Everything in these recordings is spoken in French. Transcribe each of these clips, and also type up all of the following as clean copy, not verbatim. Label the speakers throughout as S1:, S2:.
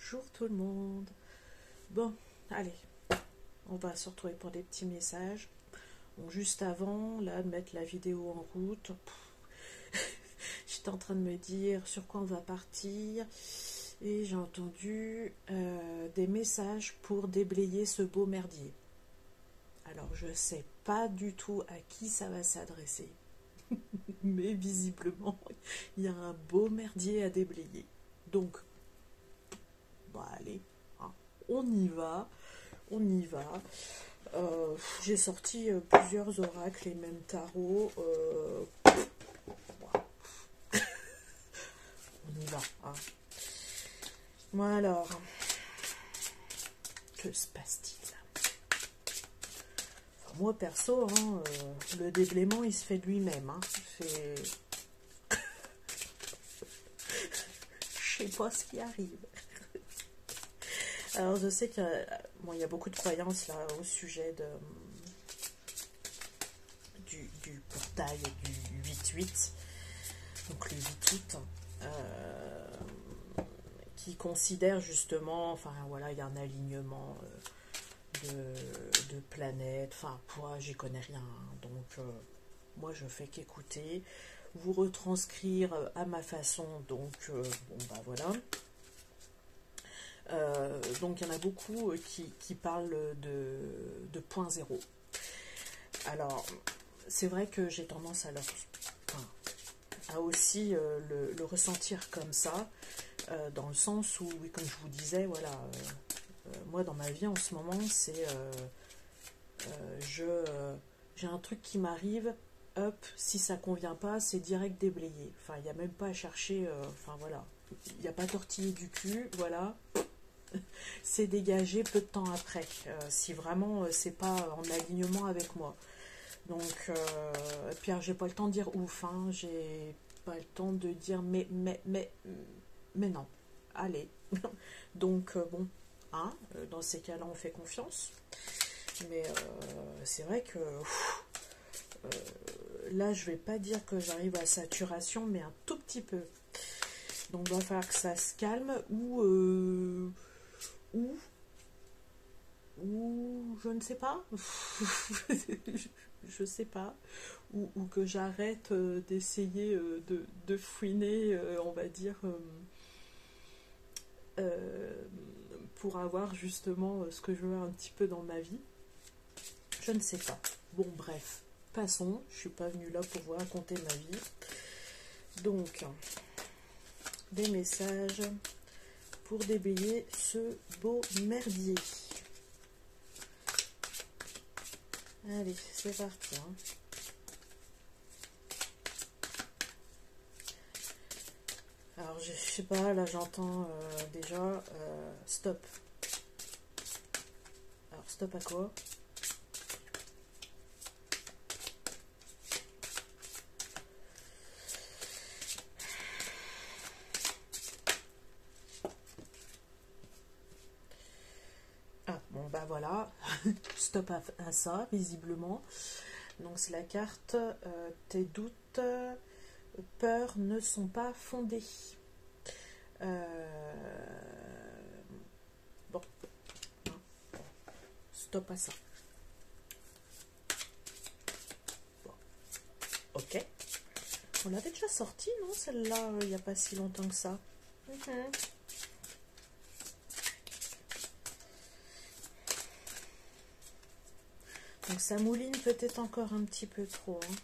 S1: Bonjour tout le monde. Bon, allez, on va se retrouver pour des petits messages. Bon, juste avant, là, de mettre la vidéo en route, j'étais en train de me dire sur quoi on va partir et j'ai entendu des messages pour déblayer ce beau merdier. Alors, je sais pas du tout à qui ça va s'adresser, mais visiblement, il y a un beau merdier à déblayer. Donc, bah allez, hein, on y va, on y va. J'ai sorti plusieurs oracles et même tarots. On y va. Hein. Bon alors, que se passe-t-il là? Enfin, moi perso, hein, le déblaiement il se fait de lui-même. Hein. Je sais pas ce qui arrive. Alors je sais qu'il bon, y a beaucoup de croyances là au sujet du portail du 8-8, donc le 8-8, qui considère justement, enfin voilà, il y a un alignement de planètes, enfin moi j'y connais rien, hein, donc moi je fais qu'écouter, vous retranscrire à ma façon, donc bon bah voilà. Donc il y en a beaucoup qui parlent de point zéro. Alors c'est vrai que j'ai tendance à aussi le ressentir comme ça, dans le sens où, oui, comme je vous disais, voilà, moi dans ma vie en ce moment, c'est j'ai un truc qui m'arrive, hop, si ça convient pas, c'est direct déblayé. Enfin, il n'y a même pas à chercher, enfin voilà, il n'y a pas tortillé du cul, voilà. C'est dégagé peu de temps après, si vraiment c'est pas en alignement avec moi. Donc, Pierre, j'ai pas le temps de dire ouf, hein, j'ai pas le temps de dire mais non, allez. Donc, bon, hein, dans ces cas-là, on fait confiance. Mais c'est vrai que là, je vais pas dire que j'arrive à saturation, mais un tout petit peu. Donc, il va falloir que ça se calme ou je ne sais pas, je sais pas, ou que j'arrête d'essayer de fouiner, on va dire, pour avoir justement ce que je veux un petit peu dans ma vie. Je ne sais pas. Bon, bref, passons. Je suis pas venue là pour vous raconter ma vie. Donc, des messages pour déblayer ce beau merdier. Allez, c'est parti. Hein. Alors, je sais pas, là j'entends déjà stop. Alors, stop à quoi? Ah, bon, bah voilà. Stop à ça, visiblement. Donc, c'est la carte tes doutes, peurs ne sont pas fondés. Bon, stop à ça. Bon. Ok. On l'avait déjà sortie, non, celle-là, il n'y a pas si longtemps que ça. Donc ça mouline peut-être encore un petit peu trop. Hein.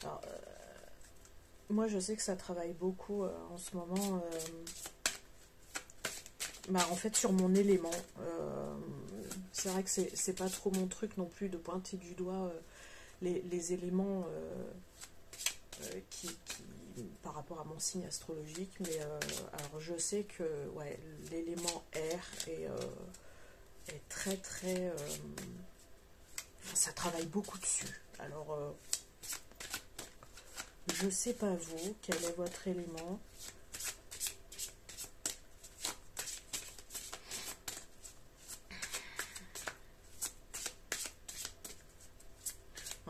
S1: Alors, moi je sais que ça travaille beaucoup en ce moment. Bah, en fait sur mon élément. C'est vrai que c'est pas trop mon truc non plus de pointer du doigt les éléments qui par rapport à mon signe astrologique, mais alors je sais que ouais, l'élément air est très très enfin, ça travaille beaucoup dessus. Alors je sais pas vous quel est votre élément.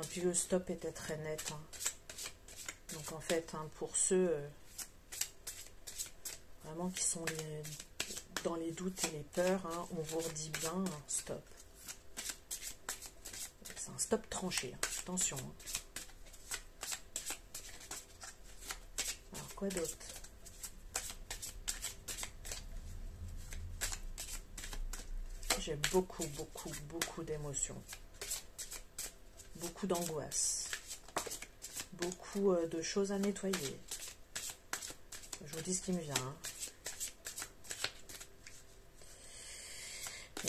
S1: Et puis le stop était très net, hein. Donc en fait, hein, pour ceux vraiment qui sont dans les doutes et les peurs, hein, on vous redit bien, hein, stop. C'est un stop tranché, hein, attention. Hein. Alors quoi d'autre? J'ai beaucoup, beaucoup, beaucoup d'émotions. Beaucoup d'angoisse. Beaucoup de choses à nettoyer. Je vous dis ce qui me vient. Hein.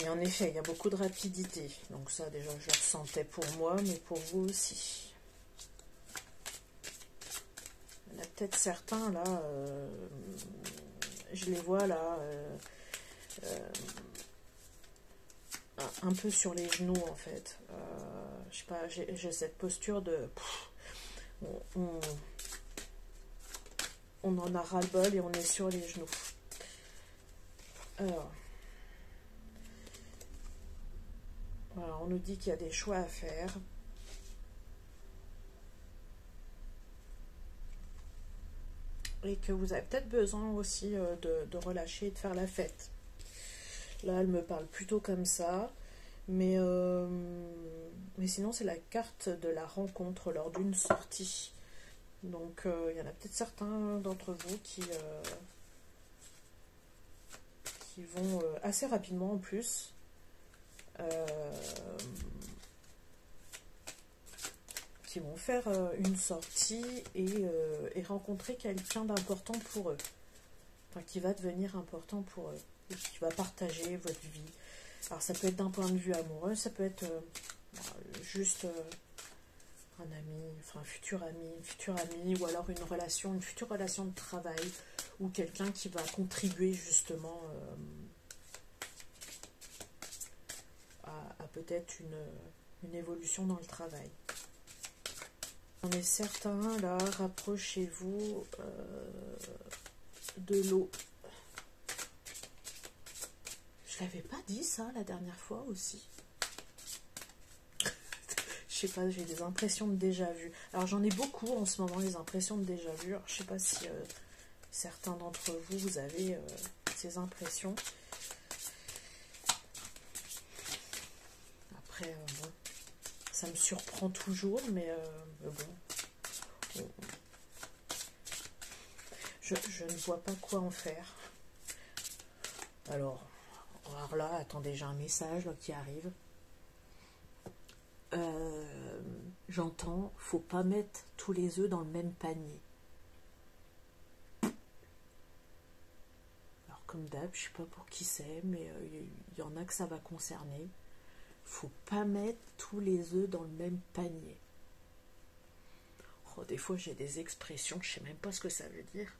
S1: Et en effet, il y a beaucoup de rapidité. Donc ça, déjà, je le ressentais pour moi, mais pour vous aussi. Il y en a peut-être certains, là, je les vois, là, un peu sur les genoux, en fait. Je sais pas, j'ai cette posture de... on en a ras-le-bol et on est sur les genoux. Alors... Voilà, on nous dit qu'il y a des choix à faire. Et que vous avez peut-être besoin aussi de relâcher et de faire la fête. Là, elle me parle plutôt comme ça. Mais sinon, c'est la carte de la rencontre lors d'une sortie. Donc, il y en a peut-être certains d'entre vous qui vont assez rapidement en plus. Qui vont faire une sortie et rencontrer quelqu'un d'important pour eux. Enfin, qui va devenir important pour eux. Et qui va partager votre vie. Alors, ça peut être d'un point de vue amoureux, ça peut être juste un ami, enfin un futur ami, une future amie, ou alors une future relation de travail, ou quelqu'un qui va contribuer justement à peut-être une évolution dans le travail. On est certain, là, rapprochez-vous de l'eau. Je l'avais pas dit ça la dernière fois aussi. Je sais pas, j'ai des impressions de déjà-vu. Alors j'en ai beaucoup en ce moment, les impressions de déjà-vu. Alors je sais pas si certains d'entre vous, vous avez ces impressions. Après, bon, ça me surprend toujours, mais bon. Je ne vois pas quoi en faire. Alors là, attendez, j'ai un message là, qui arrive. J'entends, faut pas mettre tous les œufs dans le même panier. Alors comme d'hab, je sais pas pour qui c'est, mais il y en a que ça va concerner. Faut pas mettre tous les œufs dans le même panier. Oh, des fois j'ai des expressions, je sais même pas ce que ça veut dire.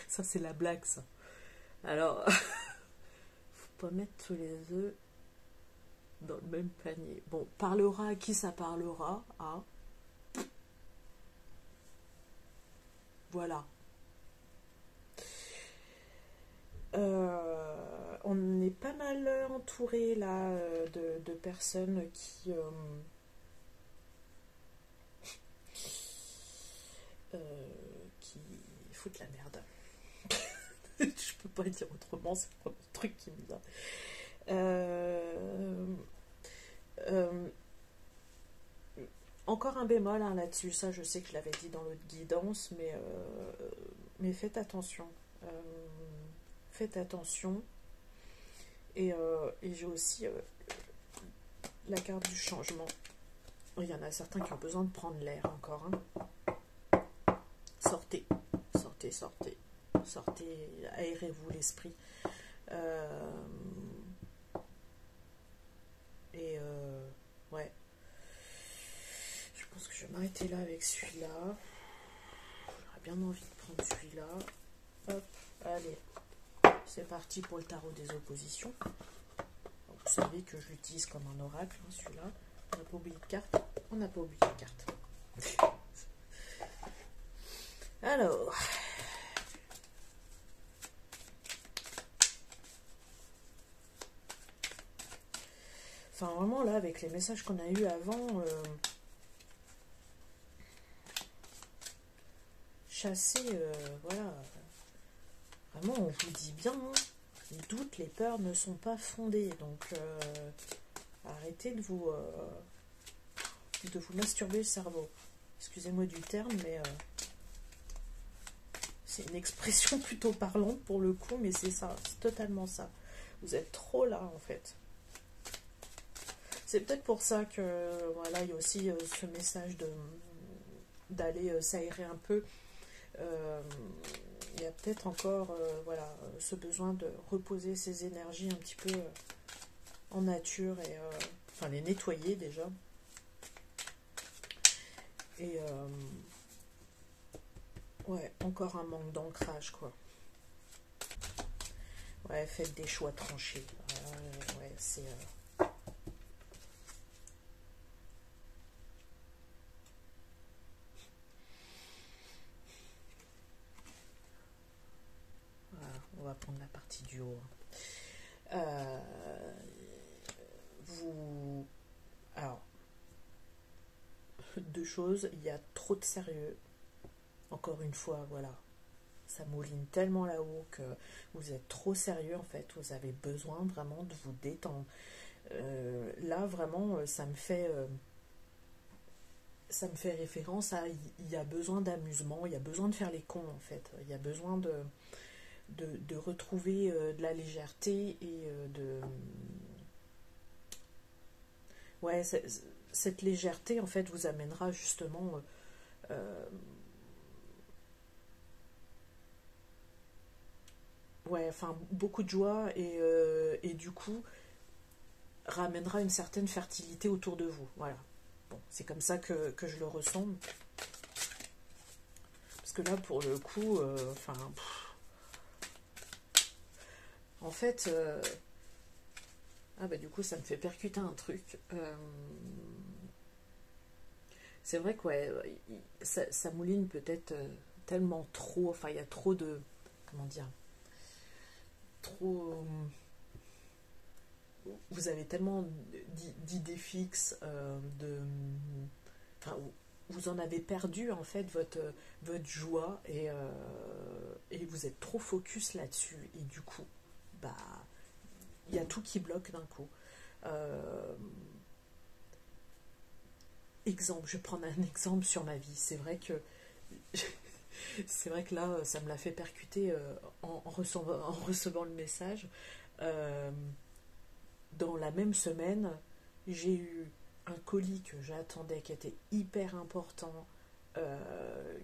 S1: Ça c'est la blague, ça. Alors, faut pas mettre tous les œufs dans le même panier. Bon, parlera à qui ça parlera, hein. Voilà. On est pas mal entouré là de personnes qui foutent la merde. Je peux pas dire autrement, c'est le premier truc qui me vient. Encore un bémol hein, là-dessus, ça je sais que je l'avais dit dans l'autre guidance, mais faites attention. Faites attention. Et j'ai aussi la carte du changement. Il y en a certains qui ont besoin de prendre l'air encore. Hein. Sortez, sortez, sortez. Sortez, aérez-vous l'esprit. Ouais. Je pense que je vais m'arrêter là avec celui-là. J'aurais bien envie de prendre celui-là. Hop, allez. C'est parti pour le tarot des oppositions. Vous savez que je l'utilise comme un oracle, hein, celui-là. On n'a pas oublié de carte. On n'a pas oublié de carte. Alors. Enfin, vraiment, là, avec les messages qu'on a eus avant, chasser, voilà, vraiment, on vous dit bien, hein, les doutes, les peurs ne sont pas fondées, donc arrêtez de vous masturber le cerveau. Excusez-moi du terme, mais c'est une expression plutôt parlante pour le coup, mais c'est ça, c'est totalement ça. Vous êtes trop là, en fait. C'est peut-être pour ça que, voilà, il y a aussi ce message d'aller s'aérer un peu. Il y a peut-être encore, voilà, ce besoin de reposer ses énergies un petit peu en nature et, enfin, les nettoyer déjà. Et, ouais, encore un manque d'ancrage, quoi. Ouais, faites des choix tranchés. Ouais, c'est... voilà, on va prendre la partie du haut. Vous... Alors, deux choses. Il y a trop de sérieux. Encore une fois, voilà. Ça mouline tellement là-haut que vous êtes trop sérieux, en fait. Vous avez besoin vraiment de vous détendre. Là, vraiment, ça me fait référence à il y a besoin d'amusement, il y a besoin de faire les cons, en fait. Il y a besoin de retrouver de la légèreté et ouais, cette légèreté, en fait, vous amènera justement ouais, enfin, beaucoup de joie et du coup, ramènera une certaine fertilité autour de vous. Voilà. Bon, c'est comme ça que je le ressens. Parce que là, pour le coup, enfin, en fait, ah bah du coup, ça me fait percuter un truc. C'est vrai que ouais, ça mouline peut-être tellement trop. Enfin, il y a trop de, comment dire, trop. Vous avez tellement d'idées fixes, enfin, vous en avez perdu en fait votre joie et vous êtes trop focus là-dessus et du coup, bah, il y a tout qui bloque d'un coup. Euh, Exemple, je vais prendre un exemple sur ma vie. C'est vrai que là, ça me l'a fait percuter en recevant le message. Euh, Dans la même semaine, j'ai eu un colis que j'attendais qui était hyper important,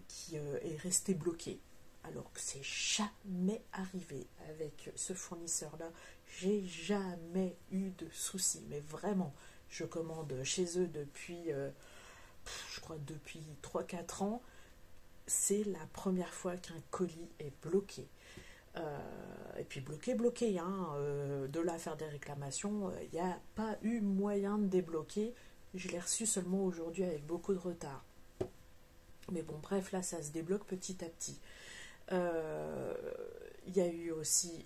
S1: qui est resté bloqué. Alors que c'est jamais arrivé avec ce fournisseur-là. J'ai jamais eu de soucis. Mais vraiment, je commande chez eux depuis, je crois, depuis 3 4 ans. C'est la première fois qu'un colis est bloqué. Et puis bloqué, hein, de là à faire des réclamations, il n'y a pas eu moyen de débloquer. Je l'ai reçu seulement aujourd'hui avec beaucoup de retard. Mais bon, bref, là, ça se débloque petit à petit. Il y a eu aussi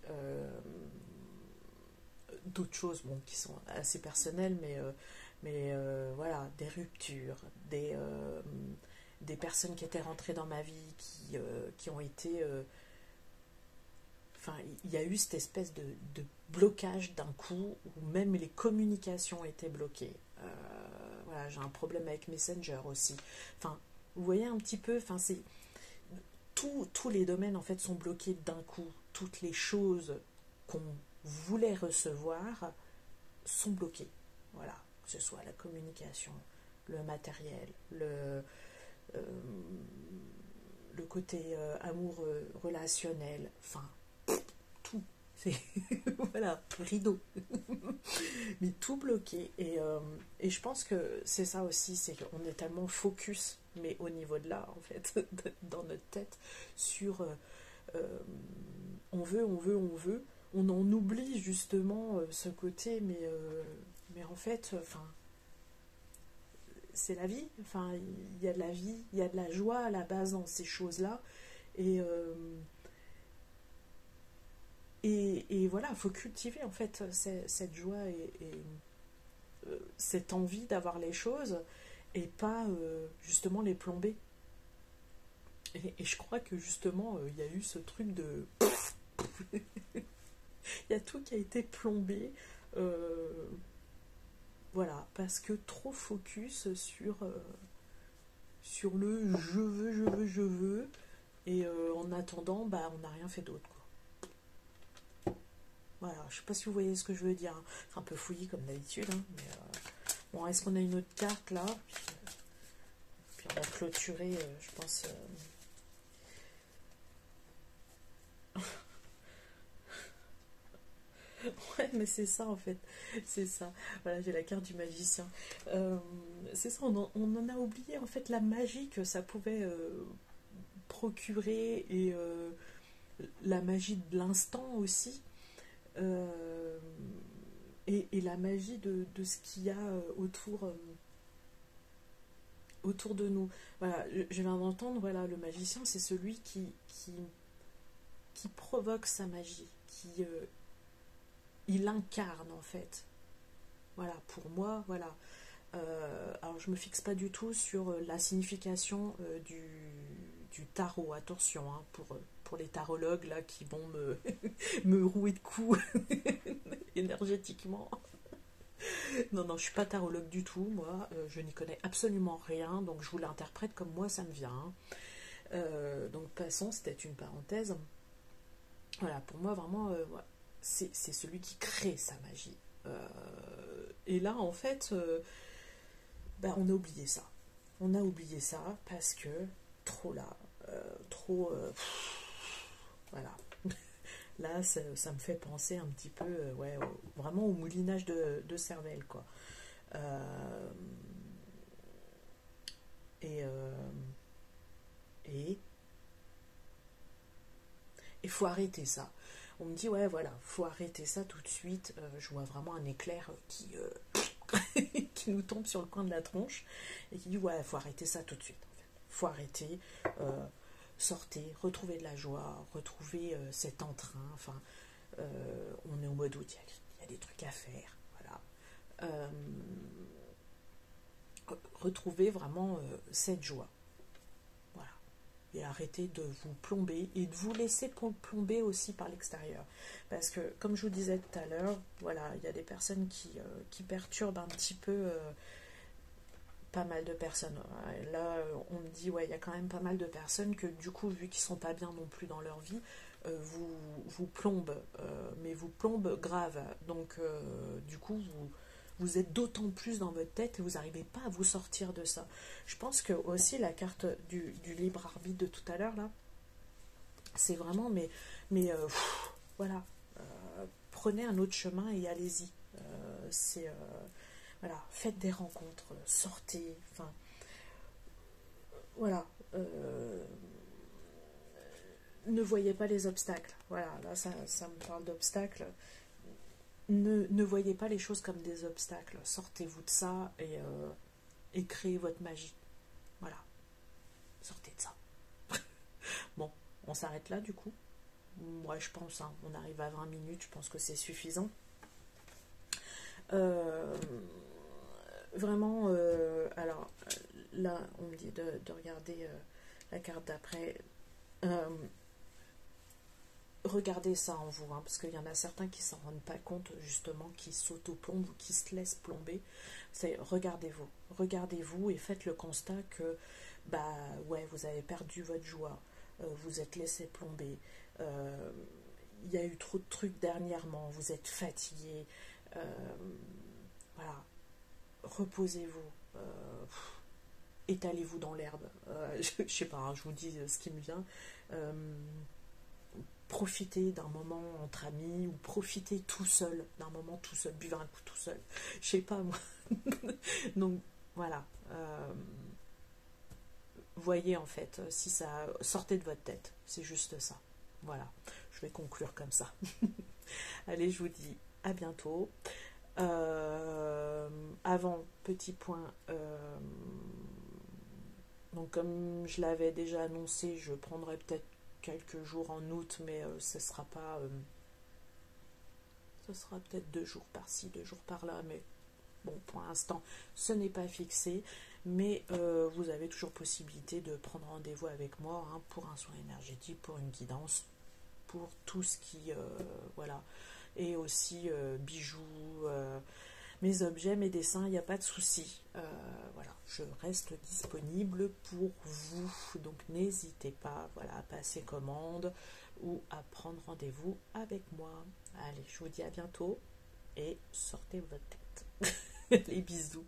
S1: d'autres choses bon, qui sont assez personnelles, mais voilà, des ruptures, des personnes qui étaient rentrées dans ma vie, qui ont été... enfin, il y a eu cette espèce de blocage d'un coup, où même les communications étaient bloquées. Voilà, j'ai un problème avec Messenger aussi. Enfin, vous voyez un petit peu, enfin, c'est... tous les domaines, en fait, sont bloqués d'un coup. Toutes les choses qu'on voulait recevoir sont bloquées. Voilà, que ce soit la communication, le matériel, euh, le côté amour relationnel, enfin, tout. C'est voilà, rideau. Mais tout bloqué. Et je pense que c'est ça aussi, c'est qu'on est tellement focus, mais au niveau de là, en fait, dans notre tête, sur on veut, on veut, on veut. On en oublie justement ce côté, mais en fait, enfin, c'est la vie. Enfin, il y a de la vie, il y a de la joie à la base dans ces choses-là. Et, euh, et voilà, il faut cultiver en fait cette joie et cette envie d'avoir les choses et pas justement les plomber. Et je crois que justement, il y a eu ce truc de... Il y a tout qui a été plombé. Voilà, parce que trop focus sur le je veux, je veux, je veux. Et en attendant, bah, on n'a rien fait d'autre, quoi. Voilà, je sais pas si vous voyez ce que je veux dire, hein. C'est un peu fouillis comme d'habitude, hein, mais bon, est-ce qu'on a une autre carte là? Puis on va clôturer, je pense. Ouais, mais c'est ça en fait, c'est ça. Voilà, j'ai la carte du magicien. C'est ça, on en a oublié en fait la magie que ça pouvait procurer et la magie de l'instant aussi. Euh, et la magie de ce qu'il y a autour de nous. Voilà, je viens d'entendre, voilà, le magicien, c'est celui qui provoque sa magie, il incarne en fait. Voilà, pour moi, voilà. Alors je me fixe pas du tout sur la signification du tarot, attention, hein, pour les tarologues là qui vont me rouer de coups énergétiquement. Non, non, je suis pas tarologue du tout, moi, je n'y connais absolument rien, donc je vous l'interprète comme moi ça me vient, hein. Donc passons, c'était une parenthèse. Voilà, pour moi vraiment, ouais, c'est celui qui crée sa magie. Et là, en fait, bah, on a oublié ça. On a oublié ça parce que trop là, trop, voilà. Là, ça me fait penser un petit peu, ouais, vraiment au moulinage de cervelle, quoi. Euh, et et il faut arrêter ça. On me dit, ouais, voilà, faut arrêter ça tout de suite. Je vois vraiment un éclair qui nous tombe sur le coin de la tronche et qui dit, ouais, faut arrêter ça tout de suite. En fait. Faut arrêter, sortez, retrouvez de la joie, retrouvez cet entrain. Enfin, on est au mois d'août, il y a des trucs à faire. Voilà. Euh, retrouvez vraiment cette joie. Voilà. Et arrêtez de vous plomber et de vous laisser plomber aussi par l'extérieur. Parce que, comme je vous disais tout à l'heure, voilà, il y a des personnes qui perturbent un petit peu pas mal de personnes. Là, on me dit, ouais, il y a quand même pas mal de personnes que, du coup, vu qu'ils sont pas bien non plus dans leur vie, vous plombent, mais vous plombent grave. Donc, du coup, vous êtes d'autant plus dans votre tête et vous n'arrivez pas à vous sortir de ça. Je pense que aussi la carte du libre arbitre de tout à l'heure, là, c'est vraiment, voilà, prenez un autre chemin et allez-y. C'est voilà, faites des rencontres, sortez, enfin, voilà, ne voyez pas les obstacles. Voilà, là, ça me parle d'obstacles. Ne voyez pas les choses comme des obstacles. Sortez-vous de ça et créez votre magie. Voilà, sortez de ça. Bon, on s'arrête là du coup. Moi, je pense, hein, on arrive à 20 minutes, je pense que c'est suffisant. Euh, vraiment, alors là, on me dit de regarder la carte d'après. Euh, regardez ça en vous, hein, parce qu'il y en a certains qui s'en rendent pas compte, justement, qui s'autoplombent ou qui se laissent plomber. C'est regardez-vous et faites le constat que, bah ouais, vous avez perdu votre joie, vous êtes laissé plomber, il y a eu trop de trucs dernièrement, vous êtes fatigué, voilà, reposez-vous, étalez-vous dans l'herbe, je sais pas, hein, je vous dis ce qui me vient. Euh, Profitez d'un moment entre amis ou profitez tout seul d'un moment tout seul, buvez un coup tout seul, je sais pas moi. Donc voilà, voyez en fait si ça sortez de votre tête, c'est juste ça. Voilà, je vais conclure comme ça. Allez, je vous dis à bientôt. Avant, petit point, donc comme je l'avais déjà annoncé, je prendrai peut-être quelques jours en août, mais ce sera pas, ce sera peut-être 2 jours par-ci, 2 jours par-là, mais bon, pour l'instant, ce n'est pas fixé. mais vous avez toujours possibilité de prendre rendez-vous avec moi hein, pour un soin énergétique, pour une guidance, pour tout ce qui voilà, et aussi bijoux, mes objets, mes dessins, il n'y a pas de souci. Voilà, je reste disponible pour vous, donc n'hésitez pas, voilà, à passer commande ou à prendre rendez-vous avec moi. Allez, je vous dis à bientôt et sortez votre tête. Les bisous.